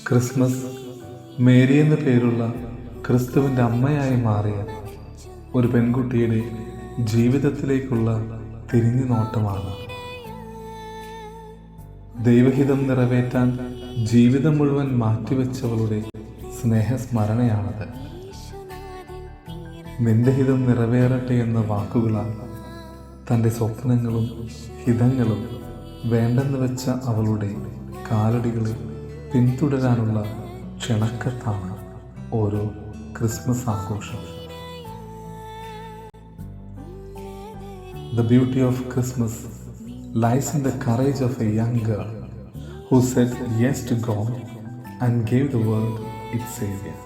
Christmas Mary എന്ന പേരുള്ള ക്രിസ്തുവിൻ്റെ അമ്മയായി മാറിയ ഒരു പെൺകുട്ടിയുടെ ജീവിതത്തിലേക്കുള്ള തിരിഞ്ഞു നോട്ടമാണ്. ദൈവഹിതം നിറവേറ്റാൻ ജീവിതം മുഴുവൻ മാറ്റിവെച്ചവളുടെ സ്നേഹസ്മരണയാണത്. നിന്റെ ഹിതം നിറവേറട്ടെ എന്ന വാക്കുകളാൽ തൻ്റെ സ്വപ്നങ്ങളും ഹിതങ്ങളും വേണ്ടെന്ന് വെച്ച അവളുടെ കാലടികളെ പിന്തുടരാനുള്ള ക്ഷണക്കത്താണ് ഓരോ ക്രിസ്മസ് ആഘോഷം. The beauty of Christmas lies in the courage of a young girl who said yes to God and gave the world its Savior.